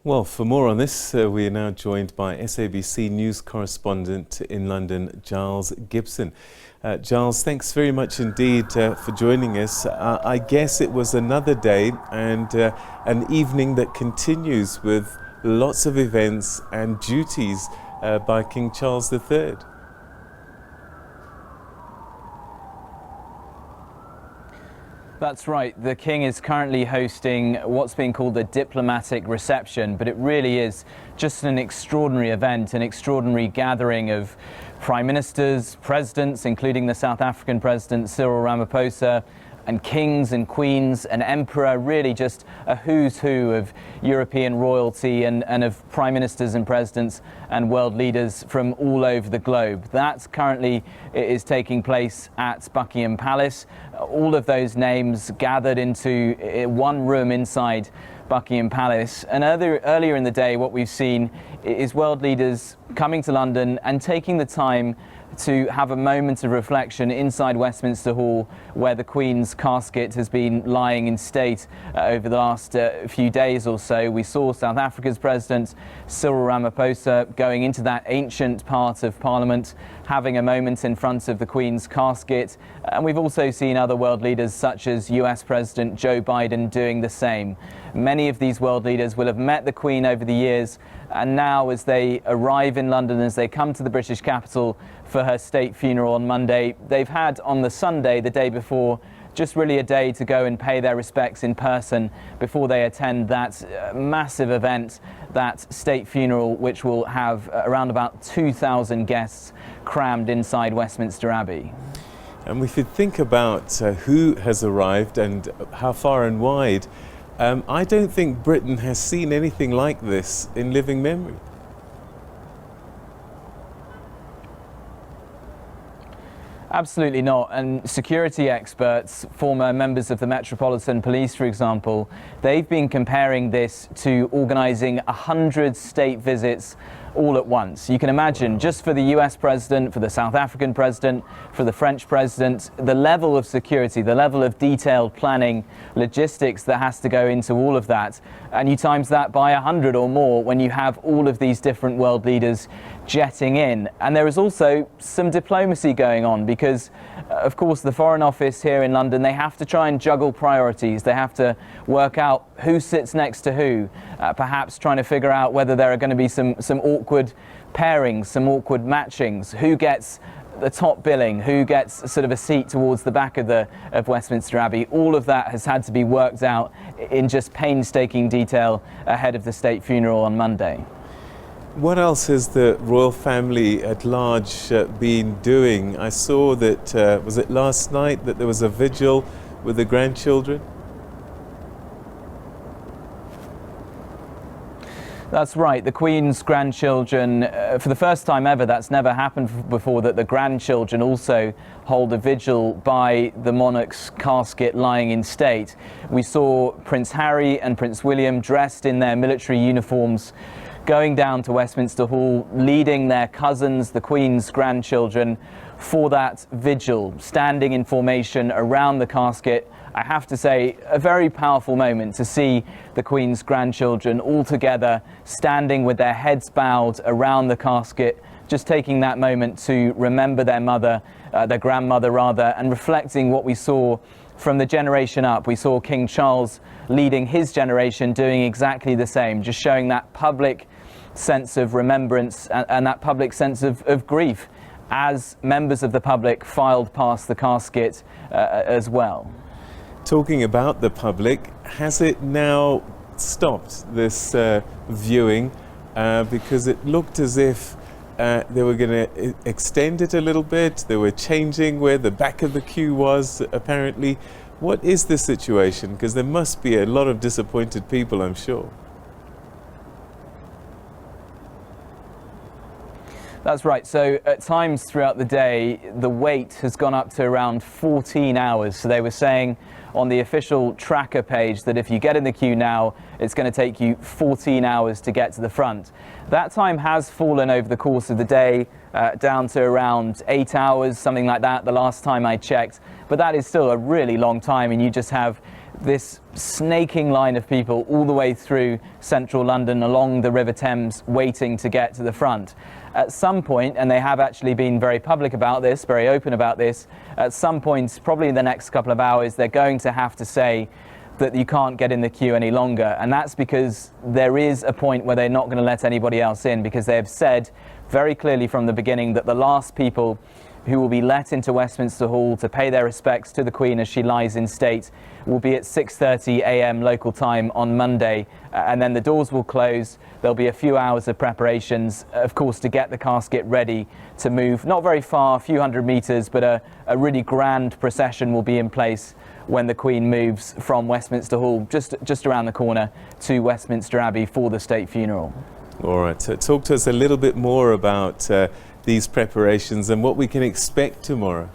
Well, for more on this, we are now joined by SABC news correspondent in London, Giles Gibson. Giles, thanks very much indeed for joining us. I guess it was another day and an evening that continues with lots of events and duties by King Charles III. That's right. The King is currently hosting what's being called a diplomatic reception, but it really is just an extraordinary event, an extraordinary gathering of prime ministers, presidents, including the South African president Cyril Ramaphosa, and kings and queens, an emperor, really just a who's who of European royalty and of prime ministers and presidents and world leaders from all over the globe. That currently is taking place at Buckingham Palace. All of those names gathered into one room inside Buckingham Palace. And earlier in the day, what we've seen is world leaders coming to London and taking the time to have a moment of reflection inside Westminster Hall, where the Queen's casket has been lying in state over the last few days or so. We saw South Africa's president Cyril Ramaphosa going into that ancient part of Parliament, having a moment in front of the Queen's casket. And we've also seen other world leaders such as US President Joe Biden doing the same. Many of these world leaders will have met the Queen over the years, and now as they arrive in London, as they come to the British capital for her state funeral on Monday, they've had on the Sunday, the day before, just really a day to go and pay their respects in person before they attend that massive event, that state funeral, which will have around about 2,000 guests crammed inside Westminster Abbey. And if you think about who has arrived and how far and wide, I don't think Britain has seen anything like this in living memory. Absolutely not. And security experts, former members of the Metropolitan Police, for example, they've been comparing this to organising 100 state visits all at once. You can imagine, just for the US president, for the South African president, for the French president, the level of security, the level of detailed planning, logistics that has to go into all of that. And you times that by 100 or more when you have all of these different world leaders jetting in. And there is also some diplomacy going on because, of course, the Foreign Office here in London, they have to try and juggle priorities. They have to work out who sits next to who, perhaps trying to figure out whether there are going to be some awkward pairings, some awkward matchings, who gets the top billing, who gets sort of a seat towards the back of Westminster Abbey. All of that has had to be worked out in just painstaking detail ahead of the state funeral on Monday. What else has the royal family at large been doing? I saw that, was it last night, that there was a vigil with the grandchildren? That's right. The Queen's grandchildren, for the first time ever, that's never happened before, that the grandchildren also hold a vigil by the monarch's casket lying in state. We saw Prince Harry and Prince William dressed in their military uniforms, going down to Westminster Hall, leading their cousins, the Queen's grandchildren, for that vigil, standing in formation around the casket. I have to say, a very powerful moment to see the Queen's grandchildren all together, standing with their heads bowed around the casket, just taking that moment to remember their mother, their grandmother rather, and reflecting what we saw from the generation up. We saw King Charles leading his generation doing exactly the same, just showing that public sense of remembrance and that public sense of grief as members of the public filed past the casket as well. Talking about the public, has it now stopped this viewing? Because it looked as if they were going to extend it a little bit. They were changing where the back of the queue was, apparently. What is the situation? Because there must be a lot of disappointed people, I'm sure. That's right. So at times throughout the day, the wait has gone up to around 14 hours. So they were saying on the official tracker page that if you get in the queue now, it's going to take you 14 hours to get to the front. That time has fallen over the course of the day down to around 8 hours, something like that, the last time I checked. But that is still a really long time, and you just have this snaking line of people all the way through central London along the River Thames waiting to get to the front. At some point, and they have actually been very public about this, very open about this, at some point, probably in the next couple of hours, they're going to have to say that you can't get in the queue any longer. And that's because there is a point where they're not going to let anybody else in, because they have said very clearly from the beginning that the last people who will be let into Westminster Hall to pay their respects to the Queen as she lies in state will be at 6:30 a.m. local time on Monday, and then the doors will close. There'll be a few hours of preparations, of course, to get the casket ready to move not very far, a few hundred meters, but a really grand procession will be in place when the Queen moves from Westminster Hall, just around the corner, to Westminster Abbey for the state funeral. All right, so talk to us a little bit more about these preparations and what we can expect tomorrow.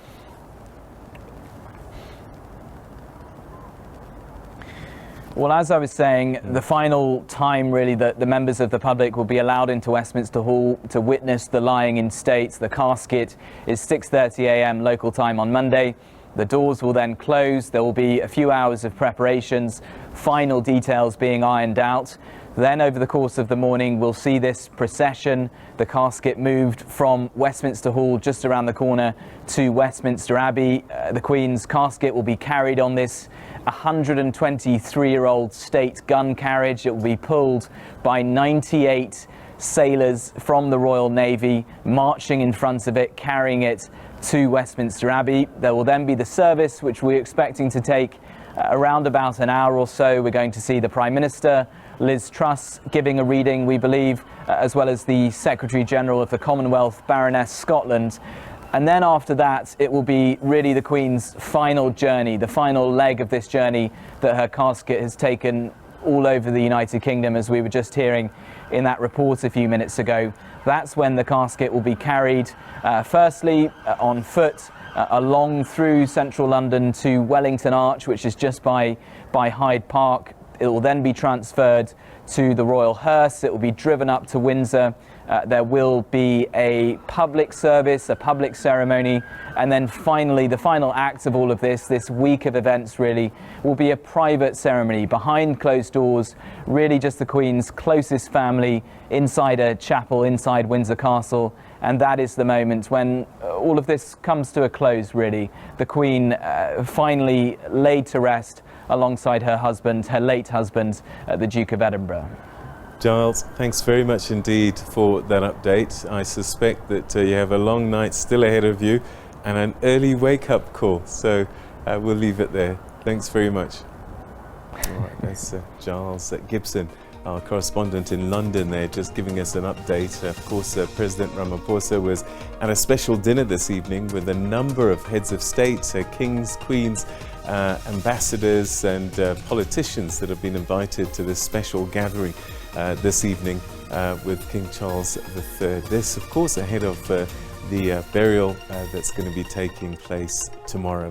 Well, as I was saying, the final time really that the members of the public will be allowed into Westminster Hall to witness the lying in state, the casket, is 6:30 a.m. local time on Monday. The doors will then close. There will be a few hours of preparations, final details being ironed out. Then over the course of the morning, we'll see this procession, the casket moved from Westminster Hall just around the corner to Westminster Abbey. The Queen's casket will be carried on this 123-year-old state gun carriage. It will be pulled by 98 sailors from the Royal Navy, marching in front of it, carrying it to Westminster Abbey. There will then be the service, which we're expecting to take around about an hour or so. We're going to see the Prime Minister, Liz Truss, giving a reading, we believe, as well as the Secretary General of the Commonwealth, Baroness Scotland. And then after that, it will be really the Queen's final journey, the final leg of this journey that her casket has taken all over the United Kingdom, as we were just hearing in that report a few minutes ago. That's when the casket will be carried, firstly on foot, along through central London to Wellington Arch, which is just by Hyde Park. It will then be transferred to the Royal Hearse. It will be driven up to Windsor. There will be a public service, a public ceremony, and then finally, the final act of all of this week of events really, will be a private ceremony behind closed doors, really just the Queen's closest family inside a chapel inside Windsor Castle. And that is the moment when all of this comes to a close, really. The Queen finally laid to rest alongside her husband, her late husband, the Duke of Edinburgh. Giles, thanks very much indeed for that update. I suspect that you have a long night still ahead of you and an early wake-up call, so we'll leave it there. Thanks very much. All right, that's Giles Gibson, our correspondent in London there, just giving us an update. Of course, President Ramaphosa was at a special dinner this evening with a number of heads of state, kings, queens, ambassadors and politicians that have been invited to this special gathering this evening with King Charles III. This, of course, ahead of the burial that's going to be taking place tomorrow.